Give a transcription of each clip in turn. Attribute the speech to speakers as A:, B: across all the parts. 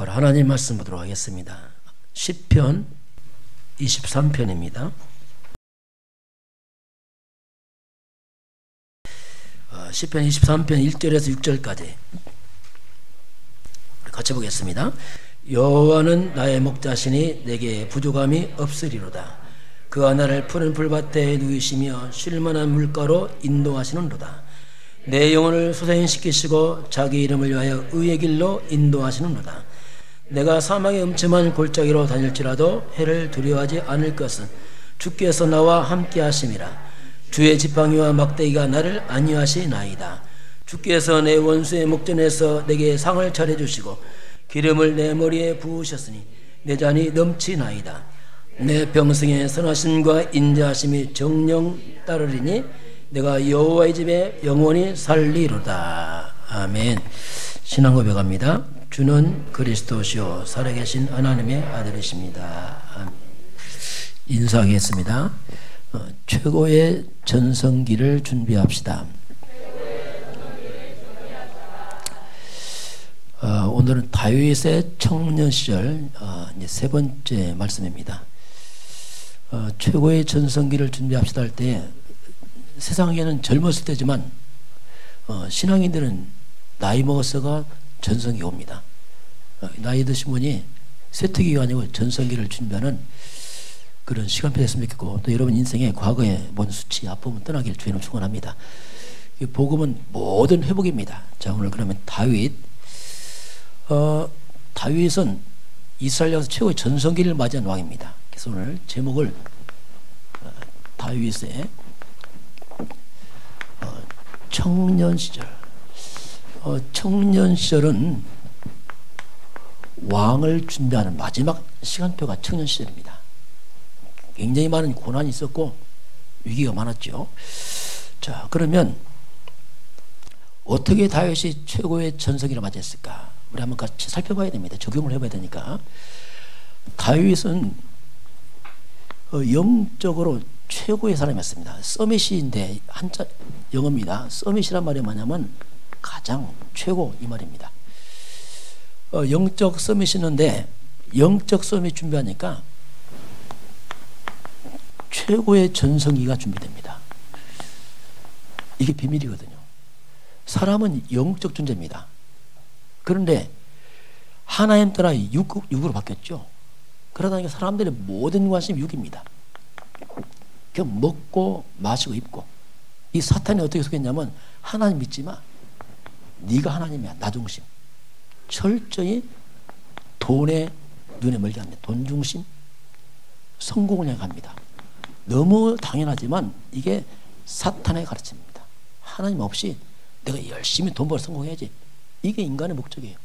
A: 바로 하나님 말씀 보도록 하겠습니다. 시편 23편입니다. 시편 23편 1절에서 6절까지 같이 보겠습니다. 여호와는 나의 목자시니 내게 부족함이 없으리로다. 그가 나를 푸른 풀밭에 누이시며 쉴만한 물가로 인도하시는도다. 내 영혼을 소생시키시고 자기 이름을 위하여 의의 길로 인도하시는도다. 내가 사망의 음침한 골짜기로 다닐지라도 해를 두려워하지 않을 것은 주께서 나와 함께 하심이라. 주의 지팡이와 막대기가 나를 안위하시나이다. 주께서 내 원수의 목전에서 내게 상을 차려주시고 기름을 내 머리에 부으셨으니 내 잔이 넘치나이다. 내 평생의 선하심과 인자하심이 정령 따르리니 내가 여호와의 집에 영원히 살리로다. 아멘. 신앙 고백합니다. 주는 그리스도시요 살아계신 하나님의 아들이십니다. 아멘. 인사하겠습니다. 최고의 전성기를 준비합시다. 오늘은 다윗의 청년 시절 이제 세 번째 말씀입니다. 최고의 전성기를 준비합시다 할 때 세상에는 젊었을 때지만 신앙인들은 나이 먹어서가 전성기가 옵니다. 나이 드신 분이 쇠퇴기가 아니고 전성기를 준비하는 그런 시간표 됐으면 좋겠고, 또 여러분 인생에 과거에 뭔 수치 아픔은 떠나길 주님은 축원합니다. 복음은 모든 회복입니다. 자, 오늘 그러면 다윗은 이스라엘에서 최고의 전성기를 맞이한 왕입니다. 그래서 오늘 제목을 다윗의 청년 시절. 청년 시절은 왕을 준비하는 마지막 시간표가 청년 시절입니다. 굉장히 많은 고난이 있었고 위기가 많았죠. 자, 그러면 어떻게 다윗이 최고의 전성기를 맞이했을까? 우리 한번 같이 살펴봐야 됩니다. 적용을 해봐야 되니까. 다윗은 영적으로 최고의 사람이었습니다. 서밋인데 한자 영어입니다. 서밋이란 말이 뭐냐면 가장 최고 이 말입니다. 영적 서밋이 있는데 영적 서밋 준비하니까 최고의 전성기가 준비됩니다. 이게 비밀이거든요. 사람은 영적 존재입니다. 그런데 하나님 따라 육으로 바뀌었죠. 그러다 보니까 사람들의 모든 관심이 육입니다. 그냥 먹고 마시고 입고. 이 사탄이 어떻게 속였냐면 하나님 믿지 마. 네가 하나님이야. 나 중심. 철저히 돈에 눈에 멀게 합니다. 돈 중심. 성공을 향해 갑니다. 너무 당연하지만 이게 사탄의 가르침입니다. 하나님 없이 내가 열심히 돈 벌어 성공해야지. 이게 인간의 목적이에요.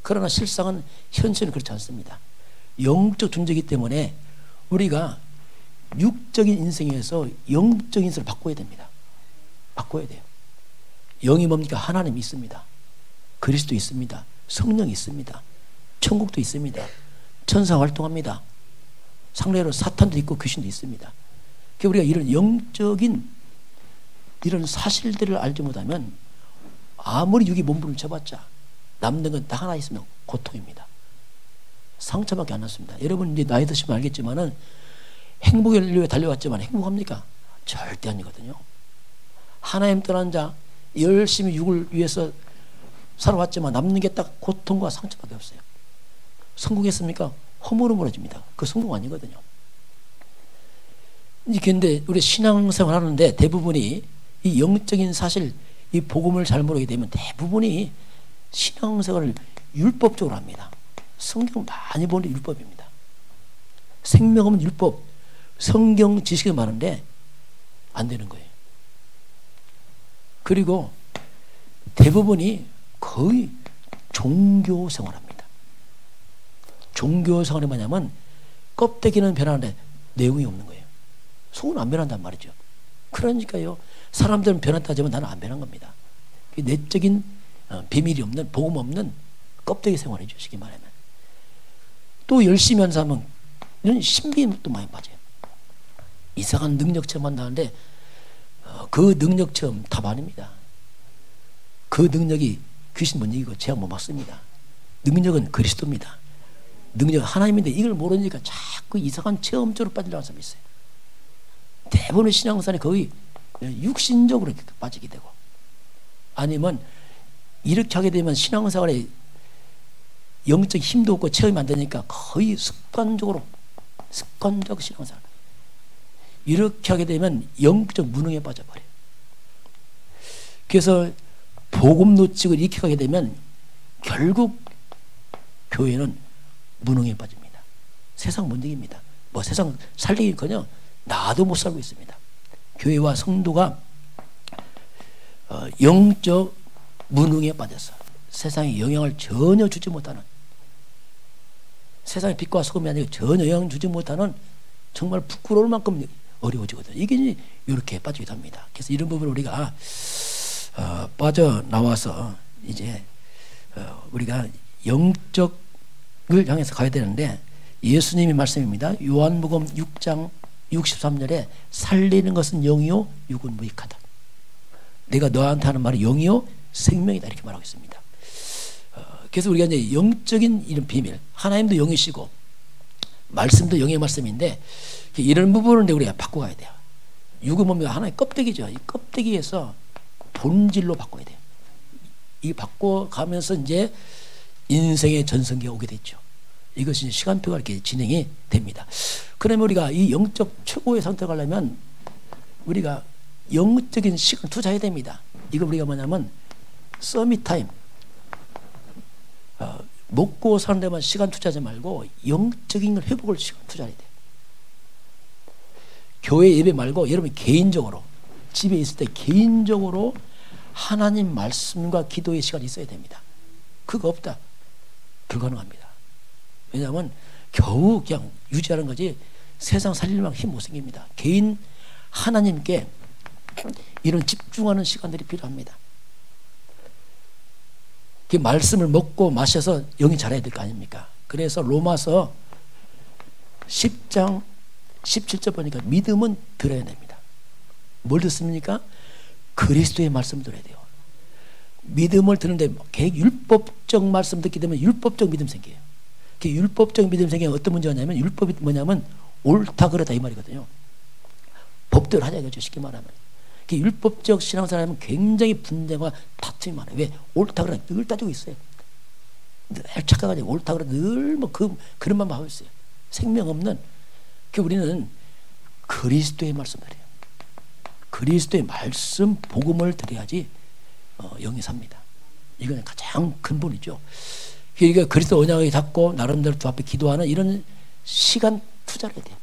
A: 그러나 실상은 현실은 그렇지 않습니다. 영적 존재이기 때문에 우리가 육적인 인생에서 영적인 인생을 바꿔야 됩니다. 바꿔야 돼요. 영이 뭡니까? 하나님이 있습니다. 그리스도 있습니다. 성령이 있습니다. 천국도 있습니다. 천사 활동합니다. 상례로 사탄도 있고 귀신도 있습니다. 그러니까 우리가 이런 영적인 이런 사실들을 알지 못하면 아무리 육이 몸부림을 쳐봤자 남는 건 다 하나 있으면 고통입니다. 상처밖에 안 났습니다. 여러분 이제 나이 드시면 알겠지만은 행복을 위해 달려왔지만 행복합니까? 절대 아니거든요. 하나님 떠난 자 열심히 육을 위해서 살아왔지만 남는 게 딱 고통과 상처밖에 없어요. 성공했습니까? 허물어물어집니다. 그 성공 아니거든요. 그런데 우리 신앙생활 하는데 대부분이 이 영적인 사실, 이 복음을 잘 모르게 되면 대부분이 신앙생활을 율법적으로 합니다. 성경 많이 보는 율법입니다. 생명은 율법, 성경 지식이 많은데 안 되는 거예요. 그리고 대부분이 거의 종교생활합니다. 종교생활이 뭐냐면 껍데기는 변하는데 내용이 없는 거예요. 속은 안 변한단 말이죠. 그러니까요, 사람들은 변했다지만 나는 안 변한 겁니다. 내적인 비밀이 없는, 복음 없는 껍데기 생활이죠. 쉽게 말하면. 또 열심히 하는 사람은 이런 신비도 많이 빠져요. 이상한 능력 체험 한다는데 그 능력 체험 답 아닙니다. 그 능력이 귀신 못 이기고 제약 못 막습니다. 능력은 그리스도입니다. 능력은 하나님인데 이걸 모르니까 자꾸 이상한 체험 쪽으로 빠지려는 사람이 있어요. 대부분의 신앙생활이 거의 육신적으로 이렇게 빠지게 되고, 아니면 이렇게 하게 되면 신앙생활에 영적 힘도 없고 체험이 안 되니까 거의 습관적 신앙생활, 이렇게 하게 되면 영적 무능에 빠져버려요. 그래서 복음 놓치고 이렇게 가게 되면 결국 교회는 무능에 빠집니다. 세상 못 이깁니다. 뭐 세상 살리기커녕 나도 못 살고 있습니다. 교회와 성도가 영적 무능에 빠져서 세상에 영향을 전혀 주지 못하는, 세상의 빛과 소금이 아니고 전혀 영향을 주지 못하는, 정말 부끄러울 만큼 어려워지거든요. 이게 이렇게 빠지기도 합니다. 그래서 이런 부분을 우리가 빠져나와서 이제 우리가 영적을 향해서 가야 되는데, 예수님이 말씀입니다. 요한복음 6장 63절에 살리는 것은 영이요 육은 무익하다. 내가 너한테 하는 말은 영이요 생명이다, 이렇게 말하고 있습니다. 그래서 우리가 이제 영적인 이런 비밀, 하나님도 영이시고 말씀도 영의 말씀인데, 이런 부분을 우리가 바꿔가야 돼요. 육은 뭡니까? 하나의 껍데기죠. 이 껍데기에서 본질로 바꿔야 돼요. 이 바꿔가면서 이제 인생의 전성기가 오게 됐죠. 이것이 시간표가 이렇게 진행이 됩니다. 그러면 우리가 이 영적 최고의 상태를 하려면 우리가 영적인 시간 투자해야 됩니다. 이거 우리가 뭐냐면 서밋 타임, 먹고 사는 데만 시간 투자하지 말고 영적인 걸 회복을 시간 투자해야 돼요. 교회 예배 말고 여러분 개인적으로 집에 있을 때 개인적으로 하나님 말씀과 기도의 시간이 있어야 됩니다. 그거 없다, 불가능합니다. 왜냐하면 겨우 그냥 유지하는 거지 세상 살릴 만큼 힘 못 생깁니다. 개인 하나님께 이런 집중하는 시간들이 필요합니다. 그 말씀을 먹고 마셔서 영이 자라야 될 거 아닙니까? 그래서 로마서 10장 17절 보니까 믿음은 들어야 됩니다. 뭘 듣습니까? 그리스도의 말씀 들어야 돼요. 믿음을 듣는데 율법적 말씀 듣게 되면 율법적 믿음 생겨요. 그 율법적 믿음 생기면 어떤 문제가 있냐면, 율법이 뭐냐면 옳다 그러다 이 말이거든요. 법대로 하자 이거죠, 쉽게 말하면. 그 율법적 신앙생활하면 굉장히 분쟁과 다툼이 많아요. 왜? 옳다 그러다 늘 따지고 있어요. 늘 착각하지. 옳다 그러다 늘 뭐 그런 만 하고 있어요. 생명 없는. 우리는 그리스도의 말씀을 드려요. 그리스도의 말씀 복음을 드려야지 영이 삽니다. 이건 가장 근본이죠. 그러니까 그리스도 언약을 잡고 나름대로 주 앞에 기도하는 이런 시간 투자를 해야 돼요.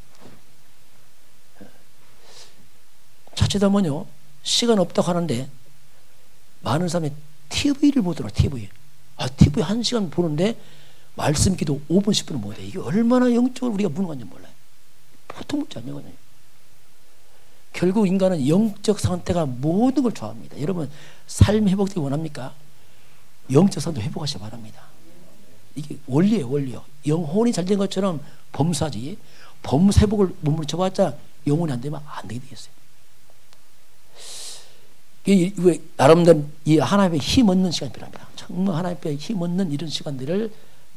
A: 자칫하면요, 시간 없다고 하는데 많은 사람이 TV를 보더라. TV 1시간 보는데 말씀 기도 5분 10분을 못해. 이게 얼마나 영적으로 우리가 무능한지 몰라요. 보통 묻지 않거든요. 결국 인간은 영적 상태가 모든 걸 좋아합니다. 여러분 삶 회복되기 원합니까? 영적 상태 회복하시기 바랍니다. 이게 원리예요, 원리요. 영혼이 잘 된 것처럼 범사지, 범사 회복을 몸으로 쳐봤자 영혼이 안 되면 안 되게 되겠어요. 나름대로 이 하나님의 힘 얻는 시간이 필요합니다. 정말 하나님의 힘 얻는 이런 시간들을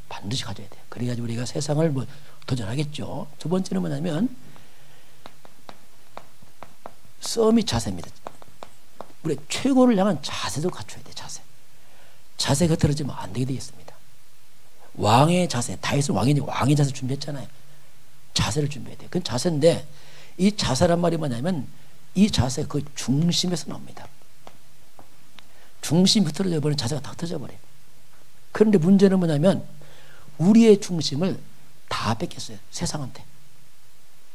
A: 반드시 가져야 돼요. 그래야지 우리가 세상을 뭐 도전하겠죠. 두 번째는 뭐냐면 서밋 자세입니다. 우리 최고를 향한 자세도 갖춰야 돼요. 자세가 틀어지면 안 되게 되겠습니다. 왕의 자세, 다윗은 왕의 자세 준비했잖아요. 자세를 준비해야 돼요. 그건 자세인데, 이 자세란 말이 뭐냐면 이 자세 그 중심에서 나옵니다. 중심이 흐트러져 버리면 자세가 다 흐트러져 버려요. 그런데 문제는 뭐냐면 우리의 중심을 다 뺏겼어요. 세상한테.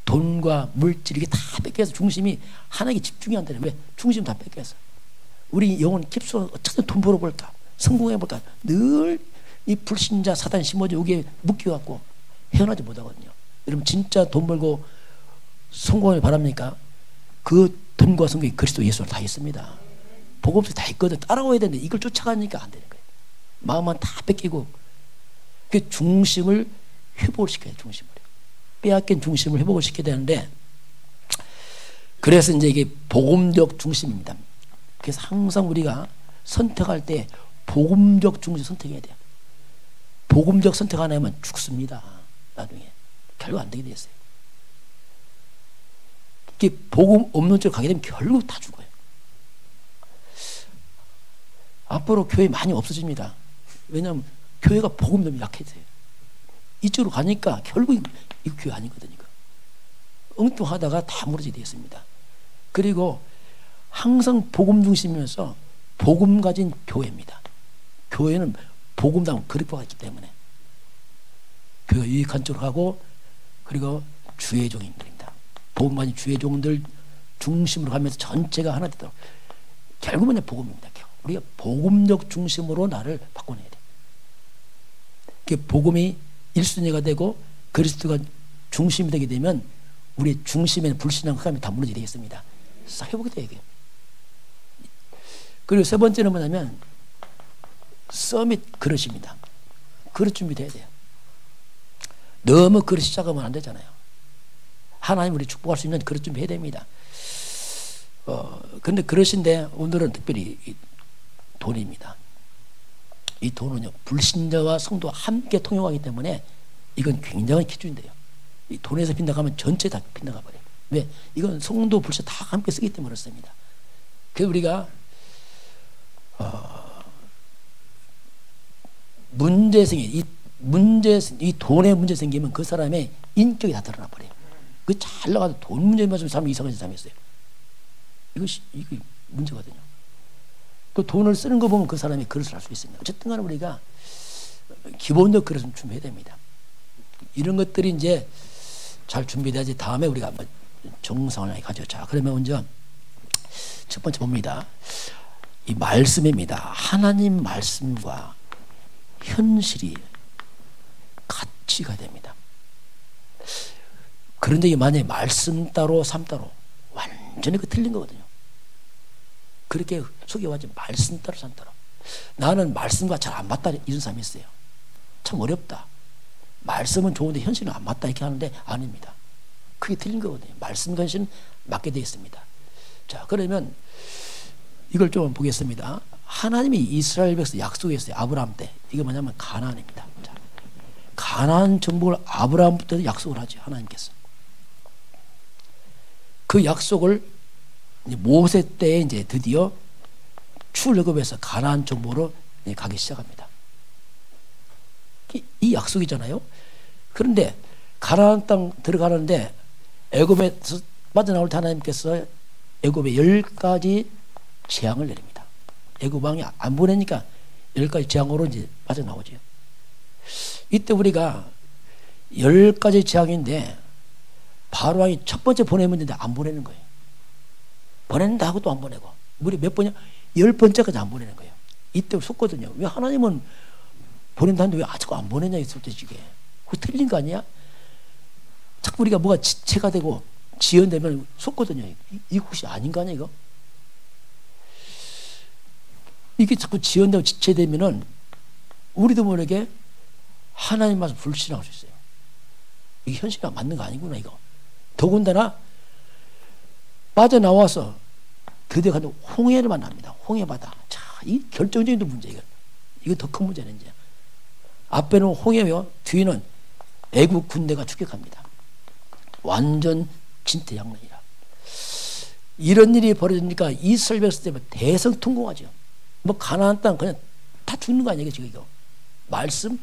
A: 돈과 물질 이게 다 뺏겨서 중심이 하나에 집중이 안 되는. 왜? 중심 다 뺏겼어. 우리 영혼 깁스가 어떻게 돈 벌어볼까, 성공해볼까, 늘 이 불신자 사단 심어져 여기에 묶여갖고 헤어나지 못하거든요. 여러분 진짜 돈 벌고 성공을 바랍니까? 그 돈과 성공이 그리스도 예수로 다 있습니다. 복음서 다 있거든. 따라와야 되는데 이걸 쫓아가니까 안 되는 거예요. 마음만 다 뺏기고. 그 중심을 회복을 시켜야 돼요. 중심을 빼앗긴 중심을 회복을 시켜야 되는데, 그래서 이제 이게 복음적 중심입니다. 그래서 항상 우리가 선택할 때 복음적 중심 선택해야 돼요. 복음적 선택 안 하면 죽습니다. 나중에 결국 안 되게 됐어요. 이게 복음 없는 쪽으로 가게 되면 결국 다 죽어요. 앞으로 교회 많이 없어집니다. 왜냐하면 교회가 복음 때문에 약해져요. 이쪽으로 가니까 결국 이거 교회 아니거든요. 엉뚱하다가 다 무너지게 되었습니다. 그리고 항상 복음 중심이면서 복음 가진 교회입니다. 교회는 복음당 그립화가 있기 때문에 교회가 유익한 쪽으로 가고, 그리고 주의 종입니다. 복음 가진 주의 종들 중심으로 가면서 전체가 하나 되도록, 결국은 복음입니다. 우리가 복음적 중심으로 나를 바꿔내야 돼. 그 복음이 1순위가 되고 그리스도가 중심이 되게 되면 우리 중심에는 불신앙 흑암이 다 무너지게 되겠습니다. 회복이 돼야 돼요. 그리고 세 번째는 뭐냐면 서밋 그릇입니다. 그릇 준비돼야 돼요. 너무 그릇이 작으면 안 되잖아요. 하나님 우리 축복할 수 있는 그릇 준비해야 됩니다. 근데 그릇인데 오늘은 특별히 이 돈입니다. 이 돈은요, 불신자와 성도와 함께 통용하기 때문에 이건 굉장한 기준인데요. 이 돈에서 빗나가면 전체 다 빗나가 버려요. 왜? 이건 성도 불신자 다 함께 쓰기 때문에 그렇습니다. 그래서 우리가 이 돈에 문제 생기면 그 사람의 인격이 다 드러나 버려요. 그 잘 나가도 돈 문제에 맞으면 사람이 이상한 사람이 있어요. 이거 문제거든요. 그 돈을 쓰는 거 보면 그 사람이 그릇을 할 수 있습니다. 어쨌든 간에 우리가 기본적 그릇은 준비해야 됩니다. 이런 것들이 이제 잘 준비돼야지 다음에 우리가 한번 정상을 가죠. 자, 그러면 먼저 첫 번째 봅니다. 이 말씀입니다. 하나님 말씀과 현실이 같이 가야 됩니다. 그런데 만약에 말씀 따로 삶 따로 완전히 틀린 거거든요. 그렇게 속여가지고 말씀 따로 삶 따로. 나는 말씀과 잘 안 맞다 이런 사람이 있어요. 참 어렵다. 말씀은 좋은데 현실은 안 맞다 이렇게 하는데 아닙니다. 그게 틀린 거거든요. 말씀과 현실은 맞게 되어 있습니다. 자, 그러면 이걸 좀 보겠습니다. 하나님이 이스라엘 백성 약속했어요. 아브라함 때. 이게 뭐냐면 가나안입니다. 자, 가나안 정복을 아브라함부터 약속을 하죠. 하나님께서. 그 약속을 모세 때에 이제 드디어 출애굽에서 가나안 정복으로 가기 시작합니다. 이 약속이잖아요. 그런데 가나안 땅 들어가는데 애굽에서 빠져나올 때 하나님께서 애굽에 10가지 재앙을 내립니다. 애굽 왕이 안 보내니까 10가지 재앙으로 이제 빠져나오죠. 이때 우리가 10가지 재앙인데 바로 왕이 첫 번째 보내면 되는데 안 보내는 거예요. 보낸다 하고 또 안 보내고. 우리 몇 번이야? 10번째까지 안 보내는 거예요. 이때 속거든요. 왜 하나님은 보낸다는데 왜 아직 안 보내냐 했을 때 이게. 그거 틀린 거 아니야? 자꾸 우리가 뭐가 지체가 되고 지연되면 속거든요. 이것이 아닌 거 아니야 이거? 이게 자꾸 지연되고 지체되면은 우리도 모르게 하나님 말씀 불신할 수 있어요. 이게 현실과 맞는 거 아니구나 이거. 더군다나 빠져나와서 드디어 가는 홍해를 만납니다. 홍해바다. 자, 이 결정적인 문제 이거 더 큰 문제는 이제 앞에는 홍해요. 뒤는 애국 군대가 추격합니다. 완전 진퇴양난이라. 이런 일이 벌어지니까 이스라엘 백성 때문에 대성통곡하죠. 뭐 가나안 땅 그냥 다 죽는 거 아니에요 지금 이거. 말씀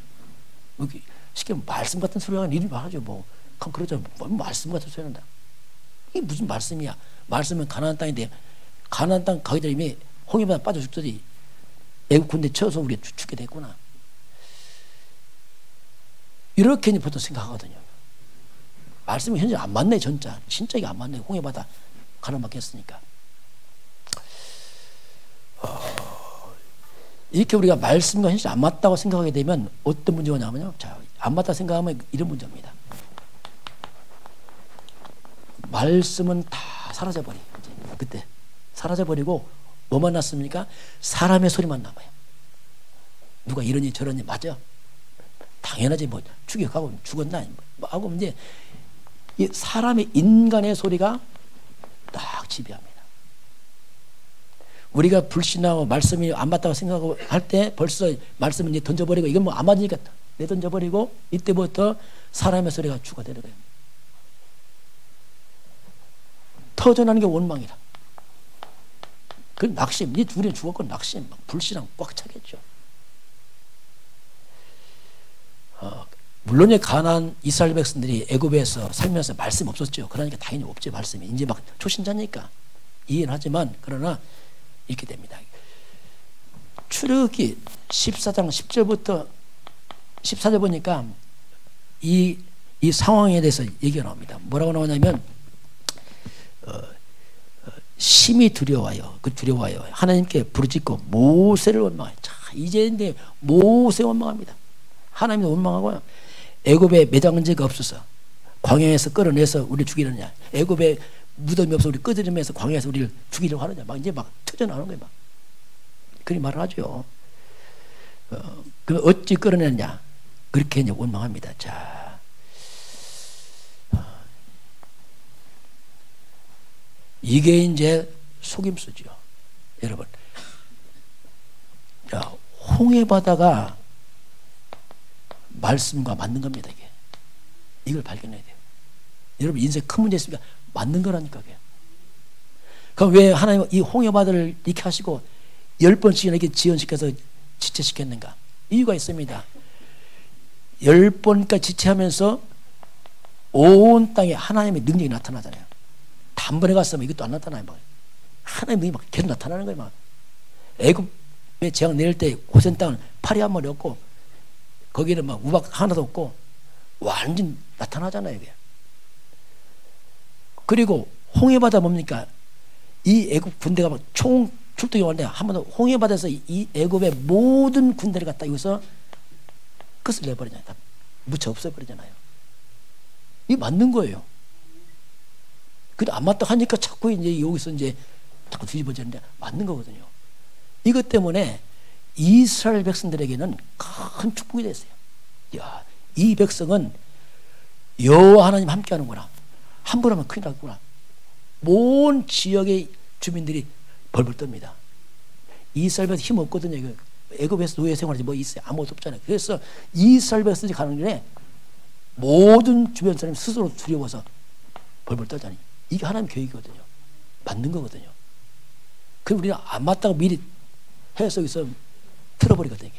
A: 쉽게 말씀 같은 소리 하는 일이 많아죠. 뭐 그러죠. 뭐 말씀 같은 소리 한다. 이게 무슨 말씀이야? 말씀은 가나안 땅인데 가나안 땅 가기 전에 이미 홍해바다 빠져 죽더니 애국 군대 쳐서 우리가 죽게 됐구나. 이렇게 보통 생각하거든요. 말씀이 현재 안 맞네 진짜 이게 안 맞네. 홍해바다 가나 막혔으니까. 이렇게 우리가 말씀과 현실이 안 맞다고 생각하게 되면 어떤 문제가 나오냐면요. 자, 안 맞다 생각하면 이런 문제입니다. 말씀은 다 사라져버려. 그때 사라져버리고 뭐만 났습니까? 사람의 소리만 남아요. 누가 이러니 저러니 맞아. 당연하지 뭐 죽여가고 죽었나 뭐 하고 이제 이 사람의 인간의 소리가 딱 지배합니다. 우리가 불신하고 말씀이 안 맞다고 생각하고 할 때 벌써 말씀을 이제 던져버리고 이건 뭐 안 맞으니까 내던져 버리고 이때부터 사람의 소리가 주가 되는 거예요. 터져나는 게 원망이라. 그 낙심, 네 둘이 죽었고 낙심, 불신앙 꽉 차겠죠. 물론 가나안 이스라엘 백성들이 애굽에서 살면서 말씀 없었죠. 그러니까 당연히 없지 말씀이. 이제 막 초신자니까 이해는 하지만 그러나 이렇게 됩니다. 출애굽기 14장 10절부터 14절 보니까 이 상황에 대해서 얘기가 나옵니다. 뭐라고 나오냐면 심히 두려워요. 그 두려워요. 하나님께 부르짖고 모세를 원망해요. 자, 이제 근데 모세 원망합니다. 하나님도 원망하고요. 애굽에 매장제가 없어서 광야에서 끌어내서 우리 죽이느냐. 애굽에 무덤이 없어 우리 끄드리면서 광야에서 우리를 죽이려고 하느냐. 막 이제 막 터져나오는 거예요. 막. 그리 말을 하죠. 그 어찌 끌어내느냐. 그렇게 이제 원망합니다. 자, 이게 이제 속임수죠. 여러분, 자, 홍해바다가 말씀과 맞는 겁니다. 이걸 발견해야 돼요. 여러분 인생 큰 문제 있습니까? 맞는 거라니까. 그럼 왜 하나님은 이 홍해바다를 이렇게 하시고 10번씩이나 이렇게 지연시켜서 지체시켰는가? 이유가 있습니다. 10번까지 지체하면서 온 땅에 하나님의 능력이 나타나잖아요. 단번에 갔으면 이것도 안 나타나요. 하나님의 능력이 막 계속 나타나는 거예요. 막. 애굽에 재앙 내릴 때 고센 땅은 파리 한 마리 없고 거기는 막 우박 하나도 없고 완전 나타나잖아요. 이게. 그리고 홍해바다 뭡니까? 이 애굽 군대가 막 총 출동이 왔는데 한 번 더 홍해바다에서 이 애굽의 모든 군대를 갖다 여기서 끝을 내버리잖아요. 다 묻혀 없애버리잖아요. 이게 맞는 거예요. 근데 안 맞다 하니까 자꾸 이제 여기서 이제 자꾸 뒤집어지는데 맞는 거거든요. 이것 때문에 이스라엘 백성들에게는 큰 축복이 됐어요. 야, 이 백성은 여호와 하나님 함께 하는구나. 함부로 하면 큰일 나구나. 온 지역의 주민들이 벌벌 떱니다. 이스라엘 백성 힘 없거든요. 애굽에서 노예 생활하지 뭐 있어요. 아무것도 없잖아요. 그래서 이스라엘 백성이 가는 길에 모든 주변 사람이 스스로 두려워서 벌벌 떨잖아요. 이게 하나님 계획이거든요. 맞는 거거든요. 그럼 우리는 안 맞다고 미리 해서 여기서 틀어버리거든요.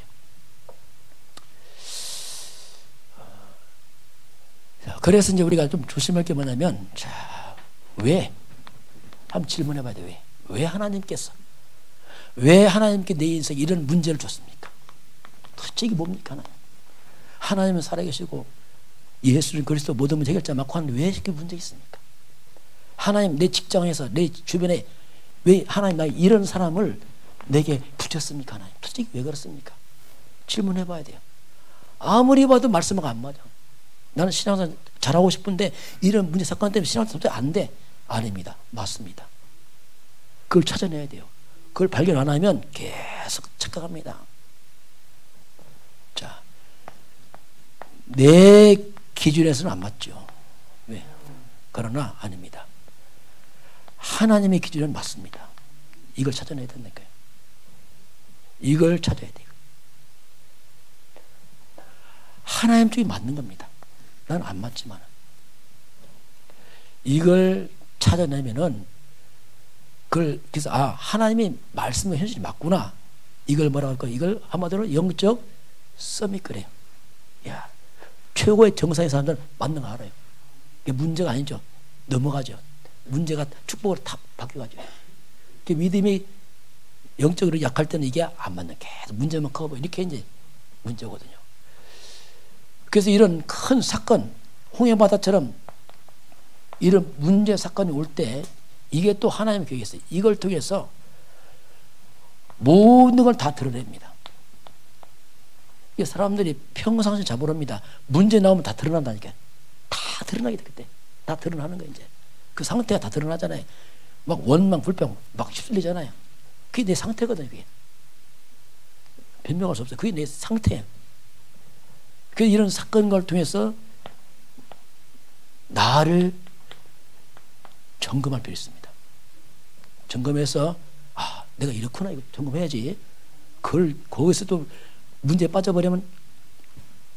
A: 그래서 이제 우리가 좀 조심할 게 뭐냐면, 자, 왜? 한번 질문해 봐야 돼요. 왜 하나님께서, 왜 하나님께 내 인생에 이런 문제를 줬습니까? 도대체 이게 뭡니까? 하나님은 살아계시고 예수는 그리스도 모든 문제 해결자 맞고 하는데 왜 이렇게 문제 있습니까? 하나님 내 직장에서 내 주변에 왜 하나님 나 이런 사람을 내게 붙였습니까? 하나님 도대체 왜 그렇습니까? 질문해 봐야 돼요. 아무리 봐도 말씀하고 안 맞아. 나는 신앙생활 잘하고 싶은데 이런 문제 사건 때문에 신앙생활 안 돼. 아닙니다. 맞습니다. 그걸 찾아내야 돼요. 그걸 발견 안 하면 계속 착각합니다. 자, 내 기준에서는 안 맞죠. 왜? 그러나 아닙니다. 하나님의 기준은 맞습니다. 이걸 찾아내야 되는 거예요. 이걸 찾아야 돼요. 하나님 쪽이 맞는 겁니다. 난 안 맞지만 이걸 찾아내면은 그걸 그래서 아 하나님의 말씀의 현실이 맞구나. 이걸 뭐라고 할까? 이걸 한마디로 영적 서밋그래요. 야 최고의 정상의 사람들은 맞는 거 알아요. 이게 문제가 아니죠. 넘어가죠. 문제가 축복으로 다 바뀌어가죠. 믿음이 영적으로 약할 때는 이게 안 맞는 계속 문제만 커버 이렇게 이제 문제거든요. 그래서 이런 큰 사건, 홍해바다처럼 이런 문제 사건이 올 때 이게 또 하나님의 계획이 있어요. 이걸 통해서 모든 걸 다 드러냅니다. 사람들이 평상시 잡으랍니다. 문제 나오면 다 드러난다니까. 다 드러나게 돼 그때. 다 드러나는 거예요 이제. 그 상태가 다 드러나잖아요. 막 원망, 불평 막 휩쓸리잖아요. 그게 내 상태거든요. 그게. 변명할 수 없어요. 그게 내 상태예요. 그래서 이런 사건을 통해서 나를 점검할 필요 있습니다. 점검해서 아 내가 이렇구나 이거 점검해야지. 그걸 거기서 또 문제에 빠져버리면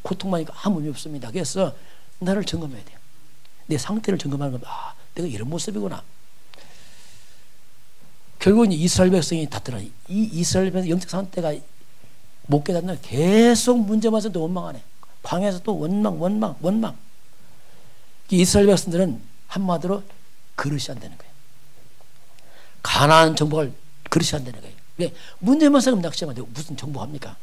A: 고통만 있고 아무 의미 없습니다. 그래서 나를 점검해야 돼요. 내 상태를 점검하는 겁니다. 아, 내가 이런 모습이구나. 결국은 이스라엘 백성이 다 드러나. 이 이스라엘 백성 영적 상태가 못 깨닫는 계속 문제만 또 원망하네. 광야에서 또 원망. 이스라엘 백성들은 한마디로 그릇이 안 되는 거예요. 가나안 정복할 그릇이 안 되는 거예요. 왜? 문제만 생기면 낚시하면 되고 무슨 정복합니까?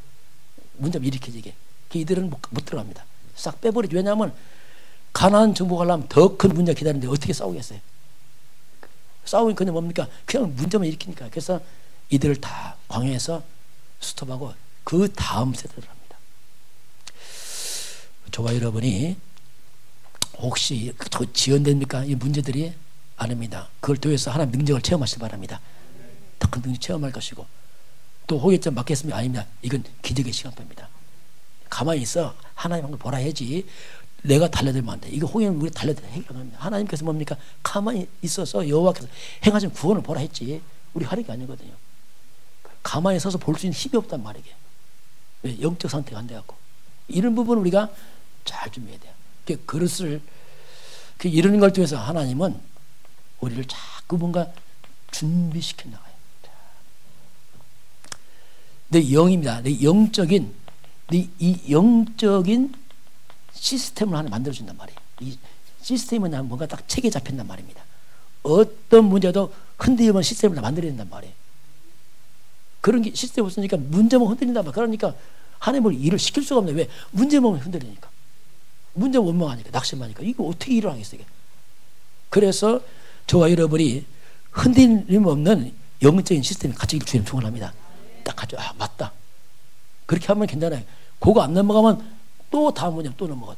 A: 문제만 일으켜지게. 이들은 못 들어갑니다. 싹 빼버리죠. 왜냐하면 가나안 정복하려면 더 큰 문제가 기다리는데 어떻게 싸우겠어요? 싸우면 그냥 뭡니까? 그냥 문제만 일으키니까. 그래서 이들을 다 광야에서 스톱하고 그 다음 세대를 합니다. 저와 여러분이 혹시 지연됩니까? 이 문제들이 아닙니다. 그걸 통해서 하나님 능력을 체험하시기 바랍니다. 더 큰 능력 체험할 것이고 또 호기점 맞겠습니까? 아닙니다. 이건 기적의 시간표입니다. 가만히 있어 하나님 한 걸 보라 해야지 내가 달려들면 안 돼. 이거 호기는 우리 달려들 해결합니다. 하나님께서 뭡니까? 가만히 있어서 여호와께서 행하신 구원을 보라 했지 우리 하는 게 아니거든요. 가만히 서서 볼 수 있는 힘이 없단 말이게. 왜? 영적 상태가 안 돼갖고 이런 부분을 우리가 잘 준비해야 돼요. 그릇을 이런 걸 통해서 하나님은 우리를 자꾸 뭔가 준비시켜 나가요. 내 영입니다. 내 영적인 이 영적인 시스템을 하나 만들어준단 말이에요. 이 시스템은 뭔가 딱 체계 잡힌단 말입니다. 어떤 문제도 흔들리면 시스템을 다 만들어야 된단 말이에요. 그런 게 시스템이 없으니까 문제만 흔들린단 말이에요. 그러니까 하나님을 일을 시킬 수가 없네. 왜? 문제만 흔들리니까. 문제만 원망하니까 낙심하니까 이거 어떻게 일을 하겠어요? 그래서 저와 여러분이 흔들림 없는 영적인 시스템이 갖추기를 주님 축원합니다. 딱 가져. 아, 맞다. 그렇게 하면 괜찮아요. 그거 안 넘어가면 또 다음 문제 또 넘어가.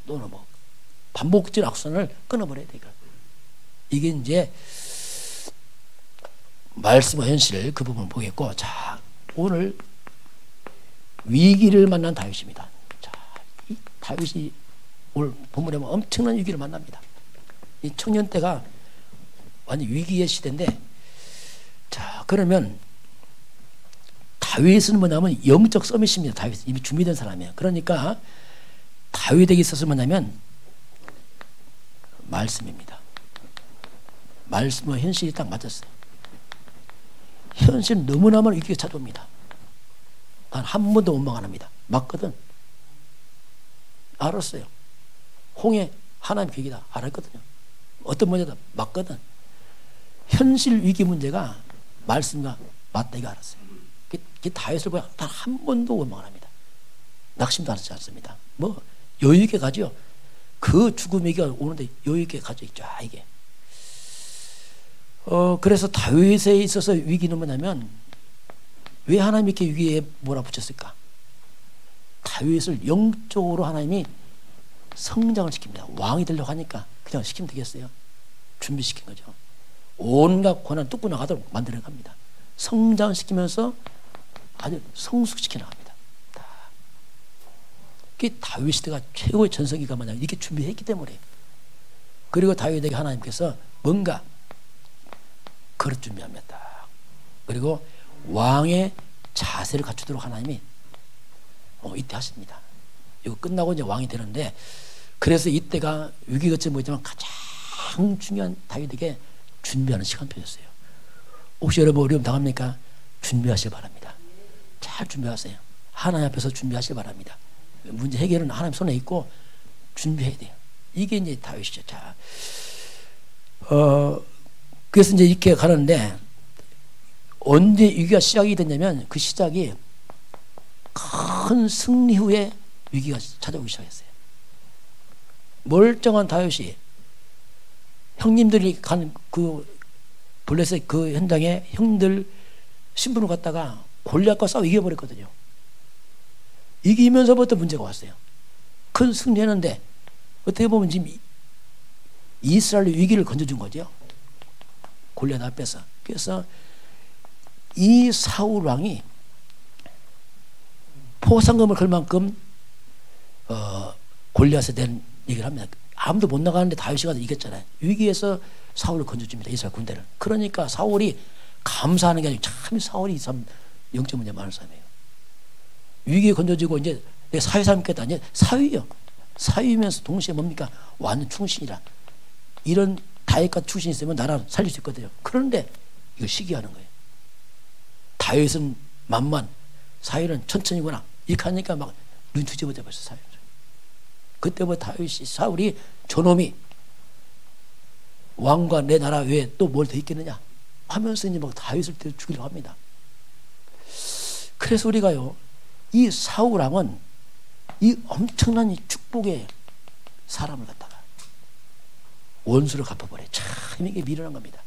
A: 반복적 악순환을 끊어버려야 돼요. 이게 이제 말씀과 현실 그 부분을 보겠고, 자, 오늘 위기를 만난 다윗입니다. 자, 이 다윗이 오늘 본문에 보면 엄청난 위기를 만납니다. 이 청년 때가 완전 위기의 시대인데, 자, 그러면 다윗은 뭐냐면 영적 서밋입니다. 다윗 이미 준비된 사람이에요. 그러니까 다윗에게 있어서 뭐냐면 말씀입니다. 말씀과 현실이 딱 맞았어요. 현실은 너무나만 위기가 찾아옵니다. 난 한 번도 원망 안 합니다. 맞거든. 알았어요. 홍해 하나님 계획이다. 알았거든요. 어떤 문제다. 맞거든. 현실 위기 문제가 말씀과 맞다 이거 알았어요. 그 다윗을 보면 단 한 번도 원망 안 합니다. 낙심도 하지 않습니다. 뭐 여유 있게 가죠. 그 죽음 얘기가 오는데 여유 있게 가죠. 쫙 이게. 그래서 다윗에 있어서 위기는 뭐냐면 왜 하나님이 이렇게 위기에 몰아붙였을까? 다윗을 영적으로 하나님이 성장을 시킵니다. 왕이 되려고 하니까 그냥 시키면 되겠어요? 준비시킨 거죠. 온갖 고난 뚫고 나가도록 만들어 갑니다. 성장시키면서 아주 성숙시켜 나갑니다. 그게 다윗 시대가 최고의 전성기가 뭐냐 이렇게 준비했기 때문에. 그리고 다윗에게 하나님께서 뭔가 그릇 준비합니다. 그리고 왕의 자세를 갖추도록 하나님이 이때 하십니다. 이거 끝나고 이제 왕이 되는데, 그래서 이때가 위기같이 보이지만 가장 중요한 다윗에게 준비하는 시간표였어요. 혹시 여러분 어려움 당합니까? 준비하시기 바랍니다. 잘 준비하세요. 하나님 앞에서 준비하시기 바랍니다. 문제 해결은 하나님 손에 있고 준비해야 돼요. 이게 이제 다윗이죠. 자, 그래서 이제 이렇게 가는데 언제 위기가 시작이 됐냐면 그 시작이 큰 승리 후에 위기가 찾아오기 시작했어요. 멀쩡한 다윗이 형님들이 간 그 블레셋 그 현장에 형들 신분을 갖다가 골리앗과 싸워 이겨버렸거든요. 이기면서부터 문제가 왔어요. 큰 승리했는데 어떻게 보면 지금 이스라엘의 위기를 건져준 거죠. 골리앗 앞에서. 그래서 이 사울 왕이 포상금을 걸 만큼 골리앗에 대한 얘기를 합니다. 아무도 못 나가는데 다윗이 가서 이겼잖아요. 위기에서 사울을 건져줍니다. 이스라엘 군대를. 그러니까 사울이 감사하는 게 아니고 참 사울이 참 영적 문제 많은 사람이에요. 위기에 건져지고 이제 내가 사위 믿겠다. 아니, 사위요. 사위면서 동시에 뭡니까? 완전 충신이라. 이런 다윗과 충신이 있으면 나라 살릴 수 있거든요. 그런데 이거 시기하는 거예요. 다윗은 만만, 사위는 천천히구나. 이렇게 하니까 막 눈 뒤집어져 버렸어, 사위. 그때부터 다윗이, 사울이 저놈이 왕과 내 나라 외에 또 뭘 더 있겠느냐 하면서 이제 막 다윗을 죽이려고 합니다. 그래서 우리가요, 이 사울왕은 이 엄청난 이 축복의 사람을 갖다가 원수를 갚아버려요. 참 이게 미련한 겁니다.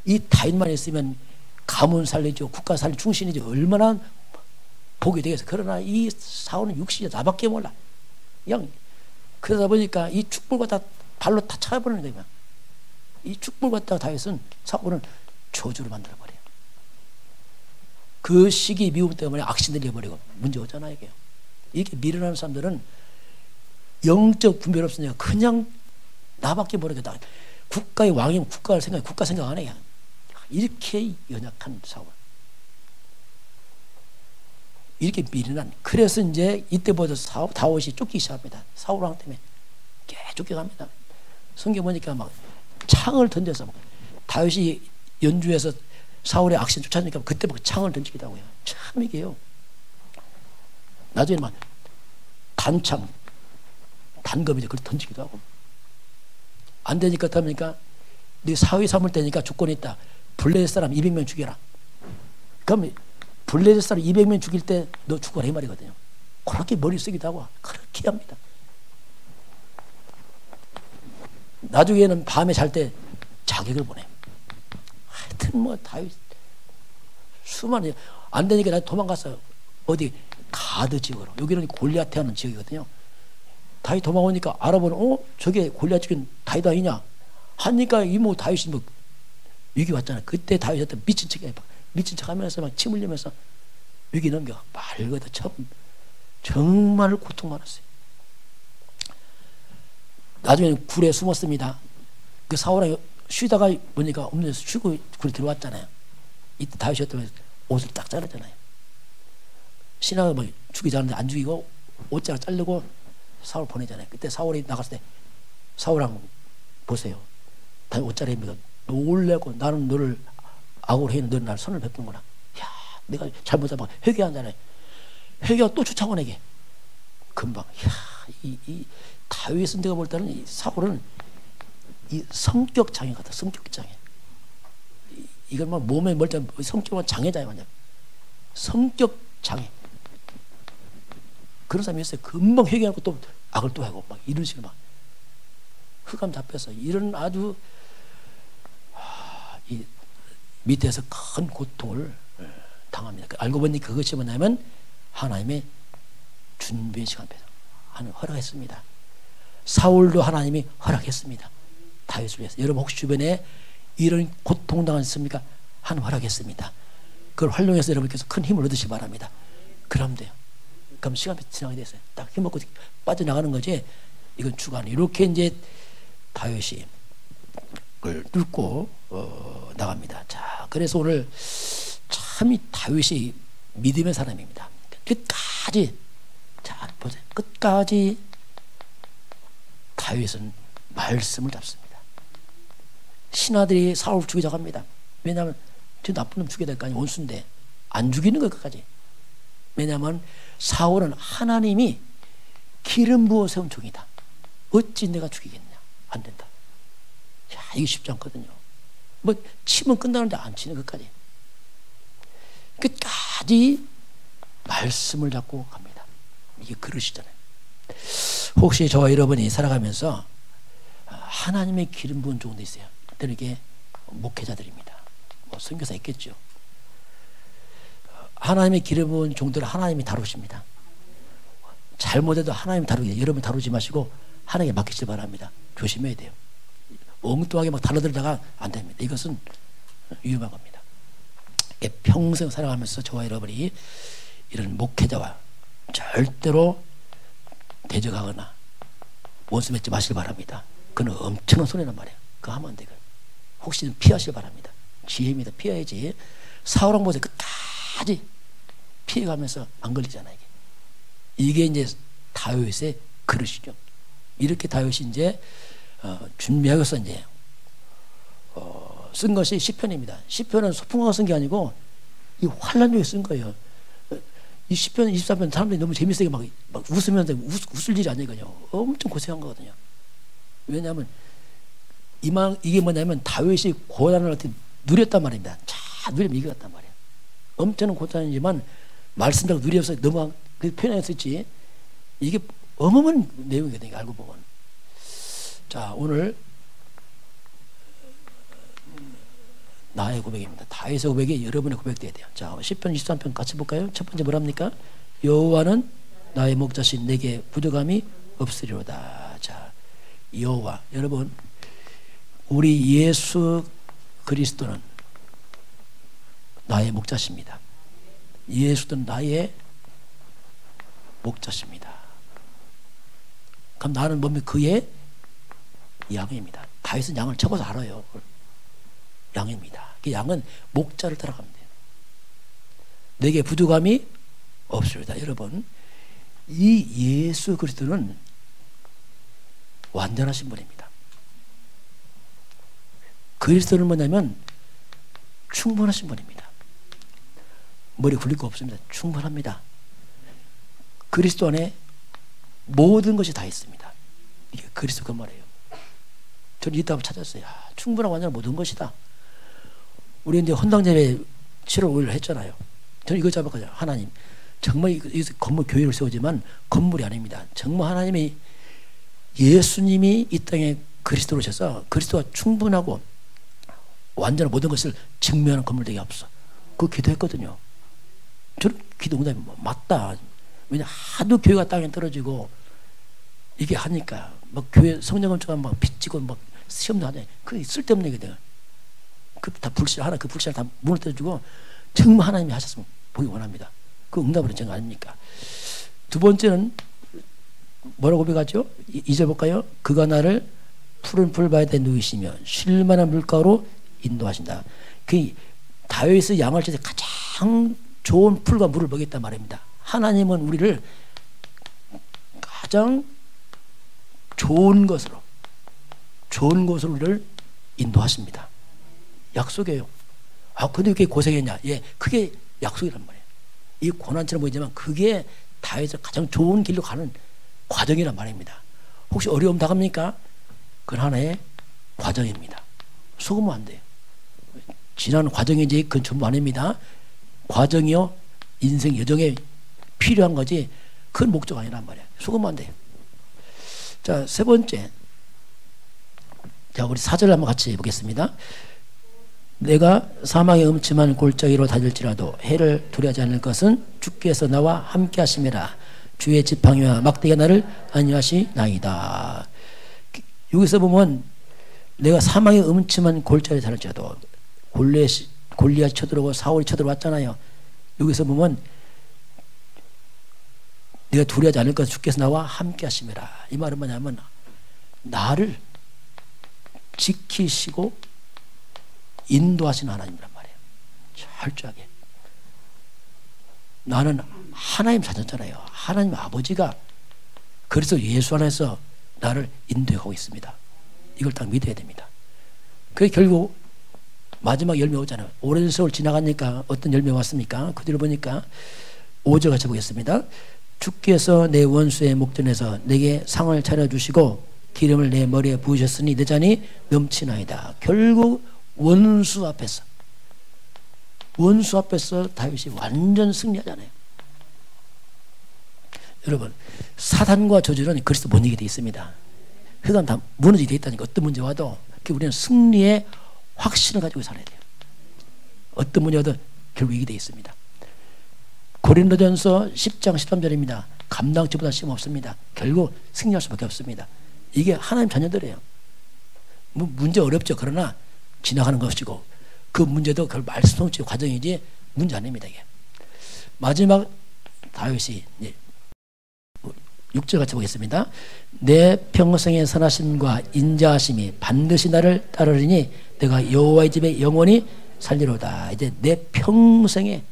A: 이 다윗만 있으면 가문 살리죠, 국가 살리 충신이죠. 얼마나 복이 되겠어. 그러나 이 사울은 육신이 나밖에 몰라. 그냥 그러다 보니까 이 축복을 갖다 발로 다 차버리는 거예요. 이 축복을 갖다가 다윗은 사울은 저주로 만들어버려요. 그 시기 미움 때문에 악신들이 해버리고 문제 오잖아요. 이게. 이렇게 미련한 사람들은 영적 분별 없으니까 그냥 나밖에 모르겠다. 국가의 왕이면 국가를 생각해. 국가 생각 안 해요. 이렇게 연약한 사울. 이렇게 미련한. 그래서 이제 이때부터 다윗이 쫓기기 시작합니다. 사울왕 때문에 쫓겨갑니다. 성경 보니까 막 창을 던져서 다윗이 연주해서 사울의 악신 쫓아내니까 그때 막 창을 던지기도 하고요. 참 이게요. 나중에 막 단창, 단검이죠. 그걸 던지기도 하고. 안 되니까 어떡합니까? 네 사위 삼을 때니까 조건이 있다. 블레셋 사람 200명 죽여라. 그럼 블레셋 사람 200명 죽일 때 너 죽어라 이 말이거든요. 그렇게 머리 쓰기도 하고 그렇게 합니다. 나중에는 밤에 잘 때 자객을 보내요. 하여튼 뭐 다윗 수많은 안 되니까 나 도망갔어요. 어디 가드 지역으로. 여기는 골리앗 하는 지역이거든요. 다윗 도망오니까 알아보는 저게 골리앗 지역은 다윗 아니냐 하니까 이모 다윗이 뭐 위기 왔잖아요. 그때 다윗한테 미친 척하면서 막 침 흘리면서 위기 넘겨 말 그대로 참 정말 고통 많았어요. 나중에 굴에 숨었습니다. 그 사울이 쉬다가 보니까 없는 데서 쉬고 굴에 들어왔잖아요. 이때 다윗이 어떤 옷을 딱 자르잖아요. 신하가 뭐 죽이지 않는데 안 죽이고 옷자락 자르고 사울 보내잖아요. 그때 사울이 나갔을 때 사울랑 보세요. 다윗 옷자락에 입니까? 놀래고 나는 너를 악으로 했는데 너는 나를 선을 베푼구나. 야, 내가 잘못하면 회개한다네. 회개가 또 쫓아오네게. 금방. 야, 이 다윗은 내가 볼 때는 이 사울은 이 성격 장애 같아. 성격 장애. 이건 막 몸에 멀쩡한 성격은 장애자예요. 완전. 성격 장애. 그런 사람이 있어요. 금방 회개하고 또 악을 또 하고 막 이런 식으로 막 흑암 잡혀서 이런 아주 이 밑에서 큰 고통을 당합니다. 알고 보니 그것이 뭐냐면 하나님의 준비의 시간입니다. 하나님 허락했습니다. 사울도 하나님이 허락했습니다. 다윗을 위해서. 여러분 혹시 주변에 이런 고통당한 있습니까? 하나님 허락했습니다. 그걸 활용해서 여러분께서 큰 힘을 얻으시기 바랍니다. 그러면 돼요. 그럼 시간이 지나게 됐어요. 딱 힘먹고 빠져나가는 거지. 이건 주관. 이렇게 이제 다윗이 그걸 뚫고 나갑니다. 자, 그래서 오늘 참 이 다윗이 믿음의 사람입니다. 끝까지 자 보세요. 끝까지 다윗은 말씀을 잡습니다. 신하들이 사울 죽이자고 합니다. 왜냐하면 저 나쁜 놈 죽여야 될 거 아니에요. 원수인데 안 죽이는 것까지. 왜냐하면 사울은 하나님이 기름 부어 세운 종이다. 어찌 내가 죽이겠냐. 안 된다. 야, 이게 쉽지 않거든요. 뭐 치면 끝나는데 안 치는 것까지. 끝까지 말씀을 잡고 갑니다. 이게 그릇이잖아요. 혹시 저와 여러분이 살아가면서 하나님의 기름 부은 종도 있어요. 그때는 이게 목회자들입니다. 뭐 선교사 있겠죠. 하나님의 기름 부은 종들을 하나님이 다루십니다. 잘못해도 하나님 다루게 여러분 다루지 마시고 하나님께 맡기시기 바랍니다. 조심해야 돼요. 엉뚱하게 막 달라들다가 안 됩니다. 이것은 위험한 겁니다. 평생 살아가면서 저와 여러분이 이런 목회자와 절대로 대적하거나 원수 맺지 마시기 바랍니다. 그는 엄청난 손해란 말이에요. 그거 하면 안 돼요. 혹시 피하시기 바랍니다. 지혜입니다. 피해야지. 사울왕 보세요. 끝까지 피해가면서 안 걸리잖아요. 이게 이제 다윗의 그릇이죠. 이렇게 다윗이 이제 준비하고서 이제 쓴 것이 시편입니다. 시편은 소풍하고 쓴 게 아니고 이 환란 중에 쓴 거예요. 이 시편 24편 사람들이 너무 재밌게 막 웃으면서 웃을 일이 아니거든요. 엄청 고생한 거거든요. 왜냐하면 이게 뭐냐면 다윗이 고난을 어떻게 누렸단 말입니다. 자, 누리면 이겼단 말이에요. 엄청난 고난이지만 말씀대로 누려서 너무 그 표현했었지. 이게 어마어마한 내용이거든요. 알고 보면. 자, 오늘 나의 고백입니다. 다윗의 고백이 여러분의 고백돼야 돼요. 자, 시편 23편 같이 볼까요? 첫 번째 뭐랍니까? 여호와는 나의 목자신 내게 부족함이 없으리로다. 자, 여호와. 여러분, 우리 예수 그리스도는 나의 목자십니다. 예수는 나의 목자십니다. 그럼 나는 뭡니까? 그의 양입니다. 다윗은 양을 쳐봐서 알아요. 양입니다. 그 양은 목자를 따라가면 돼요. 내게 부족함이 없습니다. 여러분, 이 예수 그리스도는 완전하신 분입니다. 그리스도는 뭐냐면 충분하신 분입니다. 머리 굴릴 거 없습니다. 충분합니다. 그리스도 안에 모든 것이 다 있습니다. 이게 그리스도 그 말이에요. 저는 이 답을 찾았어요. 충분하고 완전한 모든 것이다. 우리 이제 헌당제회 7월 5일 했잖아요. 저는 이거 잡았거든요. 하나님, 정말 여기서 건물 교회를 세우지만 건물이 아닙니다. 정말 하나님이 예수님이 이 땅에 그리스도로 오셔서 그리스도가 충분하고 완전한 모든 것을 증명하는 건물 되게 없어. 그거 기도했거든요. 저는 기도 응답이 맞다. 왜냐 하도 교회가 땅에 떨어지고 이게 하니까 막 교회 성령 건축하면 막 빚지고 막 시험도 하네. 그게 쓸데없는 얘기거든. 그 다 불신 하나 그 불신을 다 무너뜨려주고 정말 하나님이 하셨으면 보기 원합니다. 그 응답을 전거 아닙니까? 두 번째는 뭐라고 고백하죠? 2절 볼까요? 그가 나를 푸른 풀바다에 누이시며 쉴만한 물가로 인도하신다. 그 다윗의 양을 칠 때 가장 좋은 풀과 물을 먹였단 말입니다. 하나님은 우리를 가장 좋은 것으로 우리를 인도하십니다. 약속이에요. 근데 왜 이렇게 고생했냐? 예, 그게 약속이란 말이에요. 이 고난처럼 보이지만 그게 다윗의 가장 좋은 길로 가는 과정이란 말입니다. 혹시 어려움 당합니까? 그건 하나의 과정입니다. 속으면 안 돼요. 지난 과정이지 그건 전부 아닙니다. 과정이요, 인생 여정에 필요한 거지 그건 목적 아니란 말이에요. 속으면 안 돼요. 자, 세 번째. 자, 우리 4절 한번 같이 보겠습니다. 내가 사망의 음침한 골짜기로 다닐지라도 해를 두려워하지 않을 것은 주께서 나와 함께 하심이라. 주의 지팡이와 막대기가 나를 안위하시나이다. 여기서 보면 내가 사망의 음침한 골짜기에 다닐지라도 골리앗이 쳐들어오고 사울이 쳐들어왔잖아요. 여기서 보면 내가 두려워하지 않을 것은 주께서 나와 함께 하심이라. 이 말은 뭐냐면 나를 지키시고 인도하시는 하나님이란 말이에요. 철저하게. 나는 하나님 자녀잖아요. 하나님 아버지가 그래서 예수 안에서 나를 인도하고 있습니다. 이걸 딱 믿어야 됩니다. 그게 결국 마지막 열매 오잖아요. 오랜 세월 지나가니까 어떤 열매 왔습니까? 그 뒤로 보니까 5절 같이 보겠습니다. 주께서 내 원수의 목전에서 내게 상을 차려주시고 기름을 내 머리에 부으셨으니 내 잔이 넘치나이다. 결국 원수 앞에서 다윗이 완전 승리하잖아요. 여러분, 사단과 저주는 그리스도 못 이기게 되어 있습니다. 흑암 다 무너지게 되어 있다니까. 어떤 문제 와도 우리는 승리의 확신을 가지고 살아야 돼요. 어떤 문제 와도 결국 이기게 되어 있습니다. 고린도전서 10장 13절입니다. 감당치보다 심 없습니다. 결국 승리할 수밖에 없습니다. 이게 하나님 자녀들이에요. 문제 어렵죠. 그러나 지나가는 것이고 그 문제도 결국 말씀 성취의 과정이지 문제 아닙니다. 이게. 마지막 다윗이 6절 같이 보겠습니다. 내 평생의 선하심과 인자하심이 반드시 나를 따르리니 내가 여호와의 집에 영원히 살리로다. 이제 내 평생에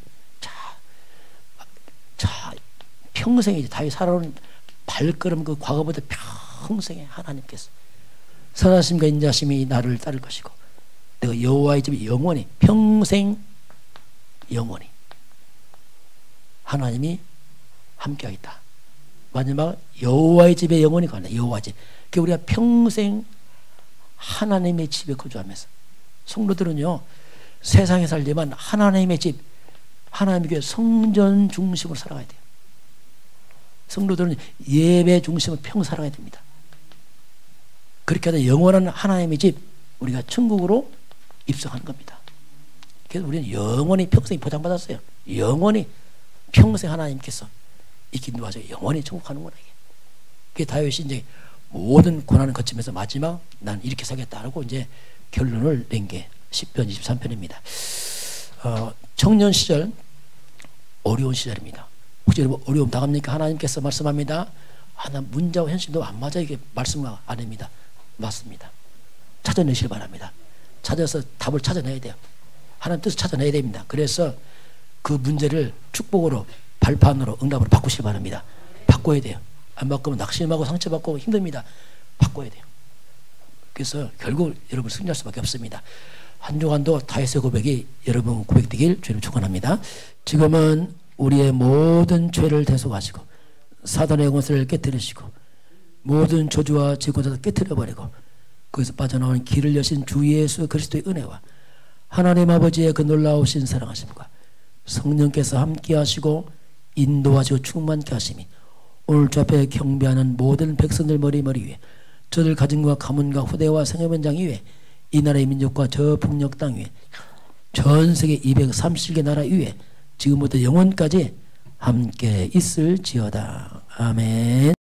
A: 평생에 다윗 살아온 발걸음 그 과거보다 평생에 하나님께서 선하심과 인자심이 나를 따를 것이고 내가 여호와의 집에 영원히 평생 영원히 하나님이 함께하겠다. 마지막 여호와의 집에 영원히 가는 여호와 집. 그러니까 우리가 평생 하나님의 집에 거주하면서 성도들은요 세상에 살지만 하나님의 집 하나님의 교회 성전 중심으로 살아가야 돼요. 성도들은 예배 중심으로 평생 살아가야 됩니다. 그렇게 하다 영원한 하나님의 집 우리가 천국으로 입성하는 겁니다. 그래서 우리는 영원히 평생 보장받았어요. 영원히 평생 하나님께서 있기 도와서 영원히 천국 가는구나. 그게 다윗이 이제 모든 고난을 거치면서 마지막 난 이렇게 살겠다라고 이제 결론을 낸 게 10편 23편입니다. 청년 시절 어려운 시절입니다. 혹시 여러분 어려움 당합니까? 하나님께서 말씀합니다. 나 문제와 현실도 안 맞아. 이게 말씀을 안 합니다. 맞습니다. 찾아내시길 바랍니다. 찾아서 답을 찾아내야 돼요. 하나님 뜻을 찾아내야 됩니다. 그래서 그 문제를 축복으로 발판으로 응답으로 바꾸시길 바랍니다. 바꿔야 돼요. 안 바꾸면 낙심하고 상처받고 힘듭니다. 바꿔야 돼요. 그래서 결국 여러분 승리할 수밖에 없습니다. 한 주간도 다윗의 고백이 여러분 고백되길 주님 축원합니다. 지금은 우리의 모든 죄를 대속하시고 사단의 권세를 깨뜨리시고 모든 저주와 제고자를 깨뜨려버리고 거기서 빠져나오는 길을 여신 주 예수 그리스도의 은혜와 하나님 아버지의 그 놀라우신 사랑하심과 성령께서 함께 하시고 인도하시고 충만케 하심이 오늘 주 앞에 경배하는 모든 백성들 머리 위에 저들 가정과 가문과 후대와 생애원장 위에 이 나라의 민족과 저 북녘 땅 위에 전 세계 230개 나라 위에 지금부터 영원까지 함께 있을지어다. 아멘.